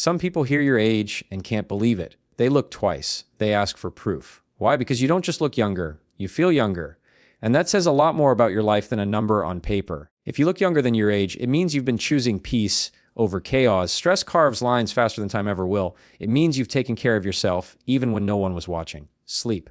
Some people hear your age and can't believe it. They look twice. They ask for proof. Why? Because you don't just look younger, you feel younger. And that says a lot more about your life than a number on paper. If you look younger than your age, it means you've been choosing peace over chaos. Stress carves lines faster than time ever will. It means you've taken care of yourself, even when no one was watching. Sleep,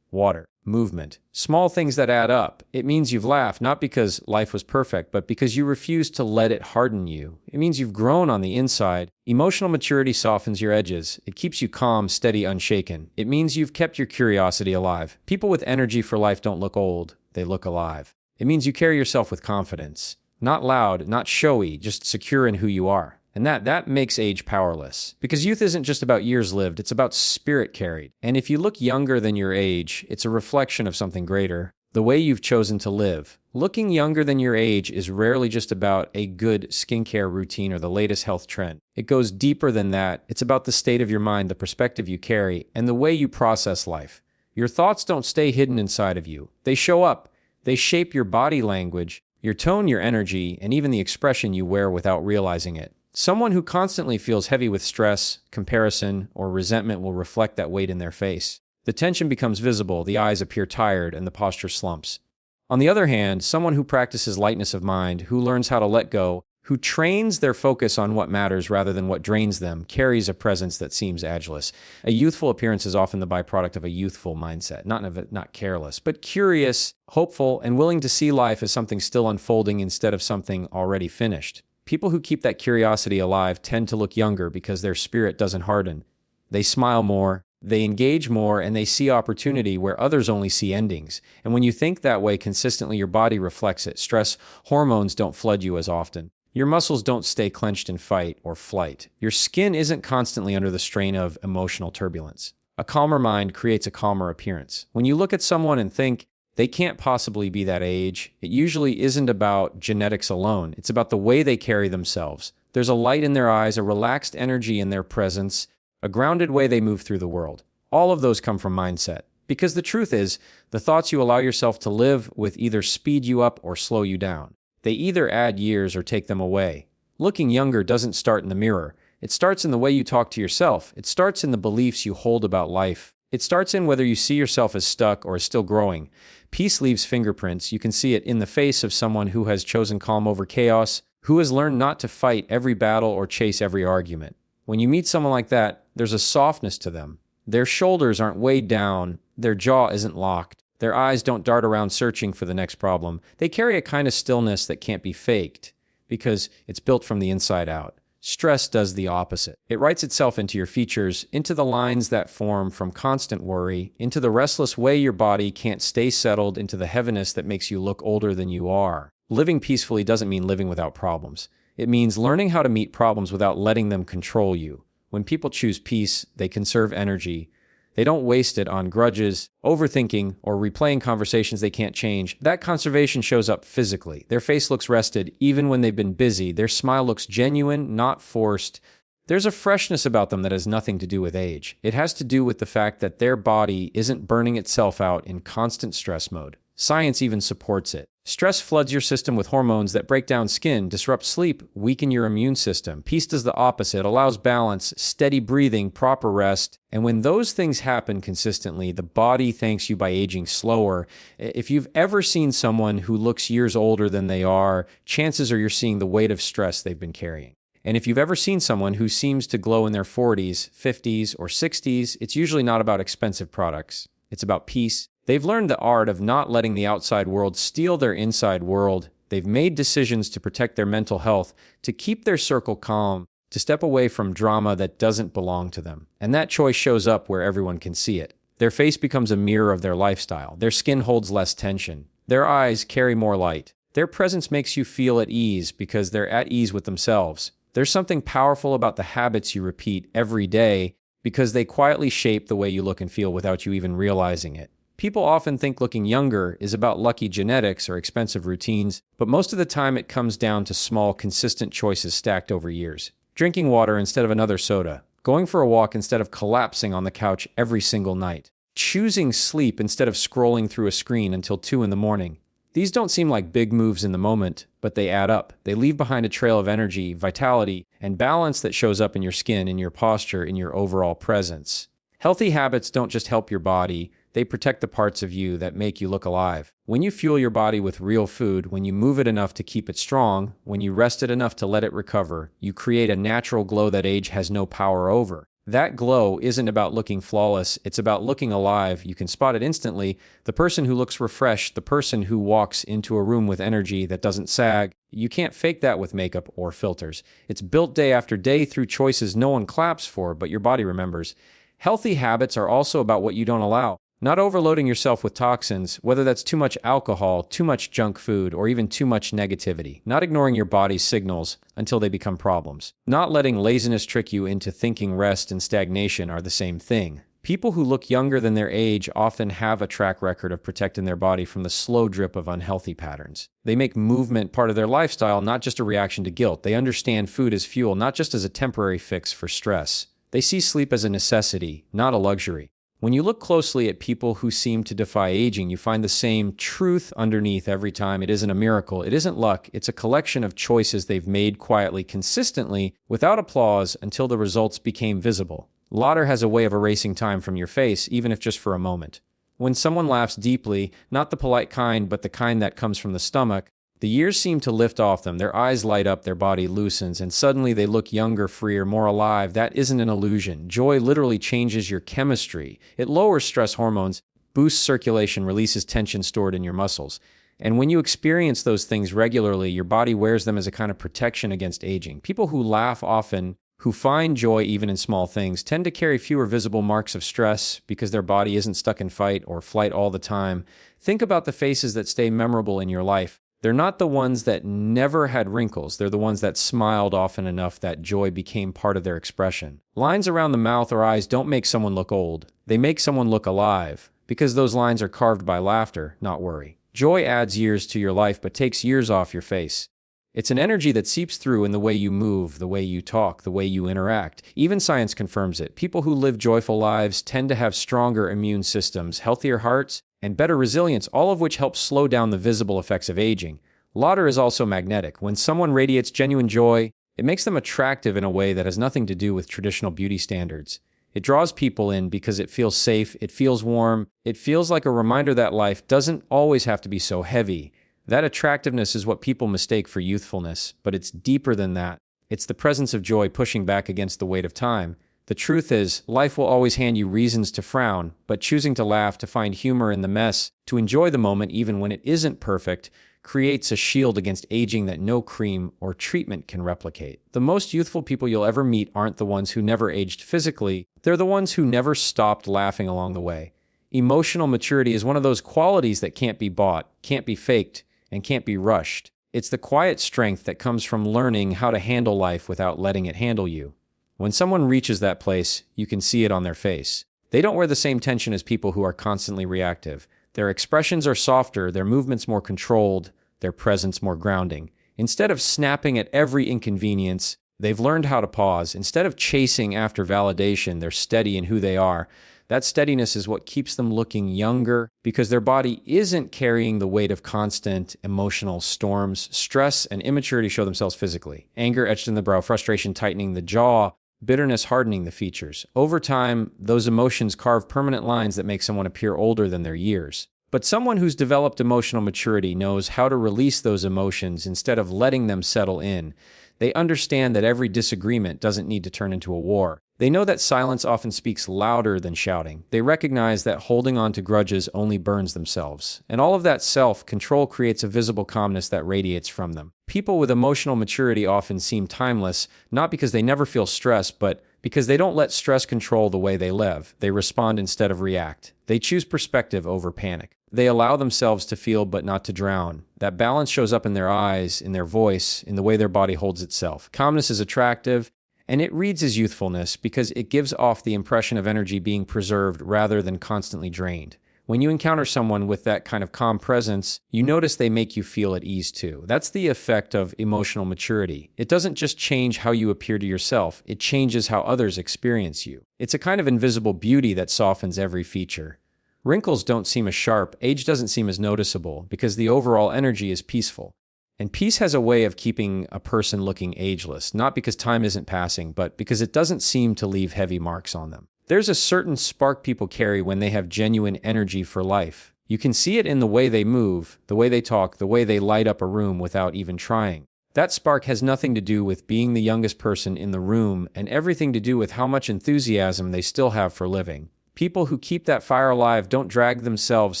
water, movement, small things that add up. It means you've laughed, not because life was perfect, but because you refused to let it harden you. It means you've grown on the inside. Emotional maturity softens your edges. It keeps you calm, steady, unshaken. It means you've kept your curiosity alive. People with energy for life don't look old, they look alive. It means you carry yourself with confidence. Not loud, not showy, just secure in who you are. And that makes age powerless. Because youth isn't just about years lived, it's about spirit carried. And if you look younger than your age, it's a reflection of something greater, the way you've chosen to live. Looking younger than your age is rarely just about a good skincare routine or the latest health trend. It goes deeper than that. It's about the state of your mind, the perspective you carry, and the way you process life. Your thoughts don't stay hidden inside of you. They show up. They shape your body language, your tone, your energy, and even the expression you wear without realizing it. Someone who constantly feels heavy with stress, comparison, or resentment will reflect that weight in their face. The tension becomes visible, the eyes appear tired, and the posture slumps. On the other hand, someone who practices lightness of mind, who learns how to let go, who trains their focus on what matters rather than what drains them, carries a presence that seems ageless. A youthful appearance is often the byproduct of a youthful mindset, not careless, but curious, hopeful, and willing to see life as something still unfolding instead of something already finished. People who keep that curiosity alive tend to look younger because their spirit doesn't harden. They smile more, they engage more, and they see opportunity where others only see endings. And when you think that way consistently, your body reflects it. Stress hormones don't flood you as often. Your muscles don't stay clenched in fight or flight. Your skin isn't constantly under the strain of emotional turbulence. A calmer mind creates a calmer appearance. When you look at someone and think, they can't possibly be that age, it usually isn't about genetics alone. It's about the way they carry themselves. There's a light in their eyes, a relaxed energy in their presence, a grounded way they move through the world. All of those come from mindset. Because the truth is, the thoughts you allow yourself to live with either speed you up or slow you down. They either add years or take them away. Looking younger doesn't start in the mirror. It starts in the way you talk to yourself. It starts in the beliefs you hold about life. It starts in whether you see yourself as stuck or as still growing. Peace leaves fingerprints. You can see it in the face of someone who has chosen calm over chaos, who has learned not to fight every battle or chase every argument. When you meet someone like that, there's a softness to them. Their shoulders aren't weighed down. Their jaw isn't locked. Their eyes don't dart around searching for the next problem. They carry a kind of stillness that can't be faked because it's built from the inside out. Stress does the opposite. It writes itself into your features, into the lines that form from constant worry, into the restless way your body can't stay settled, into the heaviness that makes you look older than you are. Living peacefully doesn't mean living without problems. It means learning how to meet problems without letting them control you. When people choose peace, they conserve energy. They don't waste it on grudges, overthinking, or replaying conversations they can't change. That conservation shows up physically. Their face looks rested, even when they've been busy. Their smile looks genuine, not forced. There's a freshness about them that has nothing to do with age. It has to do with the fact that their body isn't burning itself out in constant stress mode. Science even supports it. Stress floods your system with hormones that break down skin, disrupt sleep, weaken your immune system. Peace does the opposite, allows balance, steady breathing, proper rest. And when those things happen consistently, the body thanks you by aging slower. If you've ever seen someone who looks years older than they are, chances are you're seeing the weight of stress they've been carrying. And if you've ever seen someone who seems to glow in their 40s, 50s, or 60s, it's usually not about expensive products. It's about peace. They've learned the art of not letting the outside world steal their inside world. They've made decisions to protect their mental health, to keep their circle calm, to step away from drama that doesn't belong to them. And that choice shows up where everyone can see it. Their face becomes a mirror of their lifestyle. Their skin holds less tension. Their eyes carry more light. Their presence makes you feel at ease because they're at ease with themselves. There's something powerful about the habits you repeat every day because they quietly shape the way you look and feel without you even realizing it. People often think looking younger is about lucky genetics or expensive routines, but most of the time it comes down to small, consistent choices stacked over years. Drinking water instead of another soda, going for a walk instead of collapsing on the couch every single night, choosing sleep instead of scrolling through a screen until 2 in the morning. These don't seem like big moves in the moment, but they add up. They leave behind a trail of energy, vitality, and balance that shows up in your skin, in your posture, in your overall presence. Healthy habits don't just help your body, they protect the parts of you that make you look alive. When you fuel your body with real food, when you move it enough to keep it strong, when you rest it enough to let it recover, you create a natural glow that age has no power over. That glow isn't about looking flawless, it's about looking alive. You can spot it instantly. The person who looks refreshed, the person who walks into a room with energy that doesn't sag, you can't fake that with makeup or filters. It's built day after day through choices no one claps for, but your body remembers. Healthy habits are also about what you don't allow. Not overloading yourself with toxins, whether that's too much alcohol, too much junk food, or even too much negativity. Not ignoring your body's signals until they become problems. Not letting laziness trick you into thinking rest and stagnation are the same thing. People who look younger than their age often have a track record of protecting their body from the slow drip of unhealthy patterns. They make movement part of their lifestyle, not just a reaction to guilt. They understand food as fuel, not just as a temporary fix for stress. They see sleep as a necessity, not a luxury. When you look closely at people who seem to defy aging, you find the same truth underneath every time. It isn't a miracle. It isn't luck. It's a collection of choices they've made quietly, consistently, without applause until the results became visible. Laughter has a way of erasing time from your face, even if just for a moment. When someone laughs deeply, not the polite kind, but the kind that comes from the stomach, the years seem to lift off them, their eyes light up, their body loosens, and suddenly they look younger, freer, more alive. That isn't an illusion. Joy literally changes your chemistry. It lowers stress hormones, boosts circulation, releases tension stored in your muscles. And when you experience those things regularly, your body wears them as a kind of protection against aging. People who laugh often, who find joy even in small things, tend to carry fewer visible marks of stress because their body isn't stuck in fight or flight all the time. Think about the faces that stay memorable in your life. They're not the ones that never had wrinkles. They're the ones that smiled often enough that joy became part of their expression. Lines around the mouth or eyes don't make someone look old. They make someone look alive, because those lines are carved by laughter, not worry. Joy adds years to your life, but takes years off your face. It's an energy that seeps through in the way you move, the way you talk, the way you interact. Even science confirms it. People who live joyful lives tend to have stronger immune systems, healthier hearts, and better resilience, all of which helps slow down the visible effects of aging. Laughter is also magnetic. When someone radiates genuine joy, it makes them attractive in a way that has nothing to do with traditional beauty standards. It draws people in because it feels safe, it feels warm, it feels like a reminder that life doesn't always have to be so heavy. That attractiveness is what people mistake for youthfulness, but it's deeper than that. It's the presence of joy pushing back against the weight of time. The truth is, life will always hand you reasons to frown, but choosing to laugh, to find humor in the mess, to enjoy the moment even when it isn't perfect, creates a shield against aging that no cream or treatment can replicate. The most youthful people you'll ever meet aren't the ones who never aged physically, they're the ones who never stopped laughing along the way. Emotional maturity is one of those qualities that can't be bought, can't be faked, and can't be rushed. It's the quiet strength that comes from learning how to handle life without letting it handle you. When someone reaches that place, you can see it on their face. They don't wear the same tension as people who are constantly reactive. Their expressions are softer, their movements more controlled, their presence more grounding. Instead of snapping at every inconvenience, they've learned how to pause. Instead of chasing after validation, they're steady in who they are. That steadiness is what keeps them looking younger because their body isn't carrying the weight of constant emotional storms. Stress and immaturity show themselves physically. Anger etched in the brow, frustration tightening the jaw, bitterness hardening the features. Over time, those emotions carve permanent lines that make someone appear older than their years. But someone who's developed emotional maturity knows how to release those emotions instead of letting them settle in. They understand that every disagreement doesn't need to turn into a war. They know that silence often speaks louder than shouting. They recognize that holding on to grudges only burns themselves. And all of that self-control creates a visible calmness that radiates from them. People with emotional maturity often seem timeless, not because they never feel stress, but because they don't let stress control the way they live. They respond instead of react. They choose perspective over panic. They allow themselves to feel but not to drown. That balance shows up in their eyes, in their voice, in the way their body holds itself. Calmness is attractive, and it reads as youthfulness because it gives off the impression of energy being preserved rather than constantly drained. When you encounter someone with that kind of calm presence, you notice they make you feel at ease too. That's the effect of emotional maturity. It doesn't just change how you appear to yourself, it changes how others experience you. It's a kind of invisible beauty that softens every feature. Wrinkles don't seem as sharp, age doesn't seem as noticeable, because the overall energy is peaceful. And peace has a way of keeping a person looking ageless, not because time isn't passing, but because it doesn't seem to leave heavy marks on them. There's a certain spark people carry when they have genuine energy for life. You can see it in the way they move, the way they talk, the way they light up a room without even trying. That spark has nothing to do with being the youngest person in the room and everything to do with how much enthusiasm they still have for living. People who keep that fire alive don't drag themselves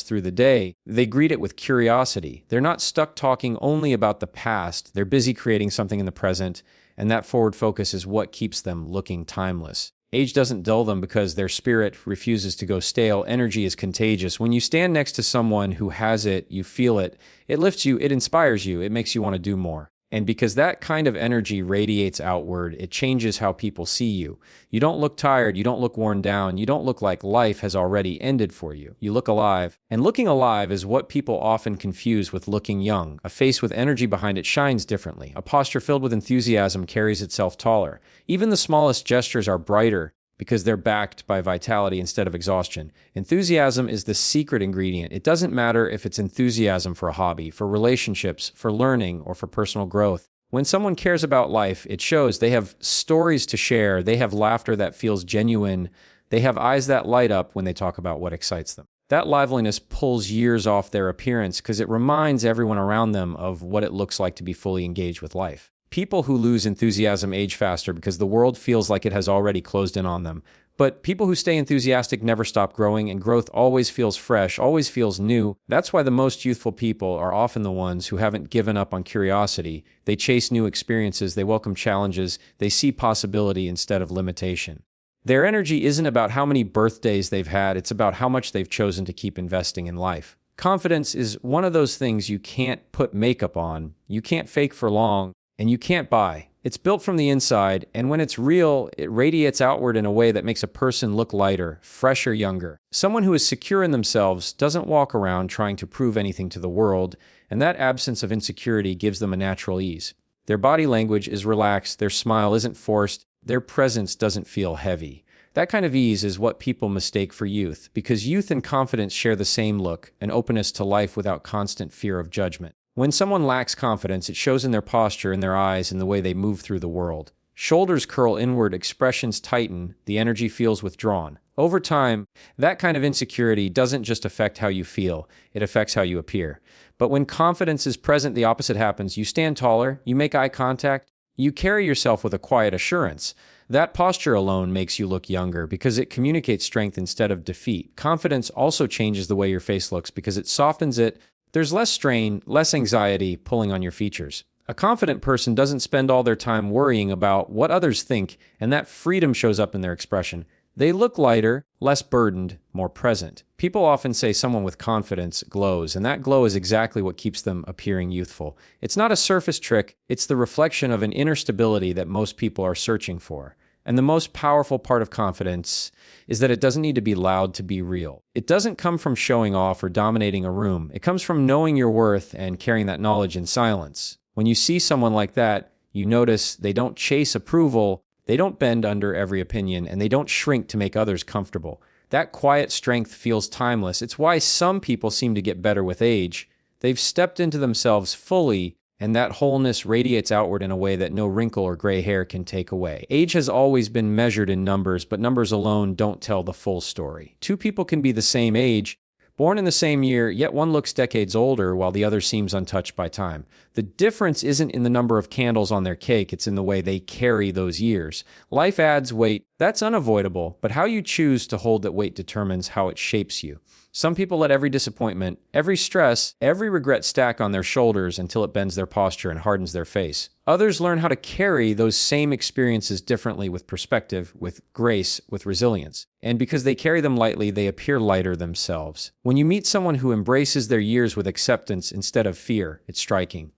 through the day. They greet it with curiosity. They're not stuck talking only about the past. They're busy creating something in the present, and that forward focus is what keeps them looking timeless. Age doesn't dull them because their spirit refuses to go stale. Energy is contagious. When you stand next to someone who has it, you feel it. It lifts you, it inspires you, it makes you want to do more. And because that kind of energy radiates outward, it changes how people see you. You don't look tired, you don't look worn down, you don't look like life has already ended for you. You look alive. And looking alive is what people often confuse with looking young. A face with energy behind it shines differently. A posture filled with enthusiasm carries itself taller. Even the smallest gestures are brighter because they're backed by vitality instead of exhaustion. Enthusiasm is the secret ingredient. It doesn't matter if it's enthusiasm for a hobby, for relationships, for learning, or for personal growth. When someone cares about life, it shows. They have stories to share. They have laughter that feels genuine. They have eyes that light up when they talk about what excites them. That liveliness pulls years off their appearance because it reminds everyone around them of what it looks like to be fully engaged with life. People who lose enthusiasm age faster because the world feels like it has already closed in on them. But people who stay enthusiastic never stop growing, and growth always feels fresh, always feels new. That's why the most youthful people are often the ones who haven't given up on curiosity. They chase new experiences, they welcome challenges, they see possibility instead of limitation. Their energy isn't about how many birthdays they've had, it's about how much they've chosen to keep investing in life. Confidence is one of those things you can't put makeup on, you can't fake for long, and you can't buy. It's built from the inside, and when it's real, it radiates outward in a way that makes a person look lighter, fresher, younger. Someone who is secure in themselves doesn't walk around trying to prove anything to the world, and that absence of insecurity gives them a natural ease. Their body language is relaxed, their smile isn't forced, their presence doesn't feel heavy. That kind of ease is what people mistake for youth, because youth and confidence share the same look, an openness to life without constant fear of judgment. When someone lacks confidence, it shows in their posture, in their eyes, in the way they move through the world. Shoulders curl inward, expressions tighten, the energy feels withdrawn. Over time, that kind of insecurity doesn't just affect how you feel, it affects how you appear. But when confidence is present, the opposite happens. You stand taller, you make eye contact, you carry yourself with a quiet assurance. That posture alone makes you look younger because it communicates strength instead of defeat. Confidence also changes the way your face looks because it softens it. There's less strain, less anxiety pulling on your features. A confident person doesn't spend all their time worrying about what others think, and that freedom shows up in their expression. They look lighter, less burdened, more present. People often say someone with confidence glows, and that glow is exactly what keeps them appearing youthful. It's not a surface trick, it's the reflection of an inner stability that most people are searching for. And the most powerful part of confidence is that it doesn't need to be loud to be real. It doesn't come from showing off or dominating a room. It comes from knowing your worth and carrying that knowledge in silence. When you see someone like that, you notice they don't chase approval, they don't bend under every opinion, and they don't shrink to make others comfortable. That quiet strength feels timeless. It's why some people seem to get better with age. They've stepped into themselves fully, and that wholeness radiates outward in a way that no wrinkle or gray hair can take away. Age has always been measured in numbers, but numbers alone don't tell the full story. Two people can be the same age, born in the same year, yet one looks decades older while the other seems untouched by time. The difference isn't in the number of candles on their cake, it's in the way they carry those years. Life adds weight, that's unavoidable, but how you choose to hold that weight determines how it shapes you. Some people let every disappointment, every stress, every regret stack on their shoulders until it bends their posture and hardens their face. Others learn how to carry those same experiences differently with perspective, with grace, with resilience. And because they carry them lightly, they appear lighter themselves. When you meet someone who embraces their years with acceptance instead of fear, it's striking.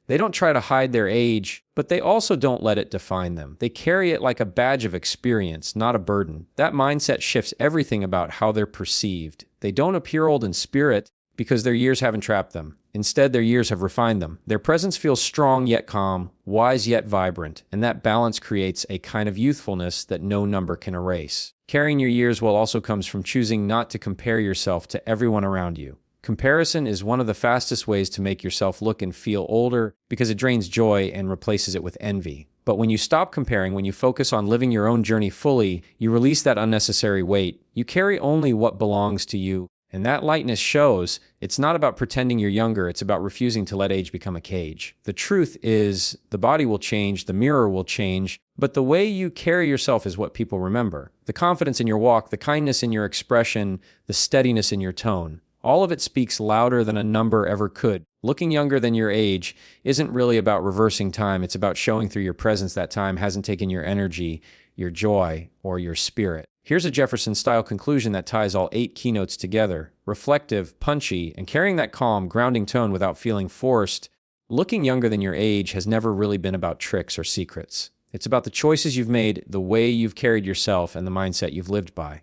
They don't try to hide their age, but they also don't let it define them. They carry it like a badge of experience, not a burden. That mindset shifts everything about how they're perceived. They don't appear old in spirit because their years haven't trapped them. Instead, their years have refined them. Their presence feels strong yet calm, wise yet vibrant, and that balance creates a kind of youthfulness that no number can erase. Carrying your years well also comes from choosing not to compare yourself to everyone around you. Comparison is one of the fastest ways to make yourself look and feel older because it drains joy and replaces it with envy. But when you stop comparing, when you focus on living your own journey fully, you release that unnecessary weight. You carry only what belongs to you. And that lightness shows. It's not about pretending you're younger, it's about refusing to let age become a cage. The truth is, the body will change, the mirror will change, but the way you carry yourself is what people remember. The confidence in your walk, the kindness in your expression, the steadiness in your tone. All of it speaks louder than a number ever could. Looking younger than your age isn't really about reversing time, it's about showing through your presence that time hasn't taken your energy, your joy, or your spirit. Here's a Jefferson-style conclusion that ties all 8 keynotes together: reflective, punchy, and carrying that calm, grounding tone without feeling forced. Looking younger than your age has never really been about tricks or secrets. It's about the choices you've made, the way you've carried yourself, and the mindset you've lived by.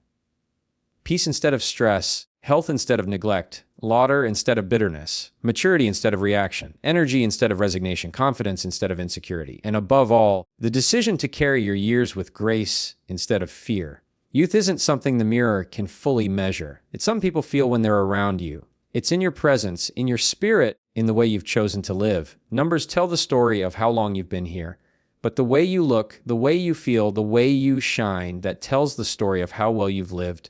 Peace instead of stress, health instead of neglect, laughter instead of bitterness, maturity instead of reaction, energy instead of resignation, confidence instead of insecurity, and above all, the decision to carry your years with grace instead of fear. Youth isn't something the mirror can fully measure. It's something people feel when they're around you. It's in your presence, in your spirit, in the way you've chosen to live. Numbers tell the story of how long you've been here, but the way you look, the way you feel, the way you shine, that tells the story of how well you've lived.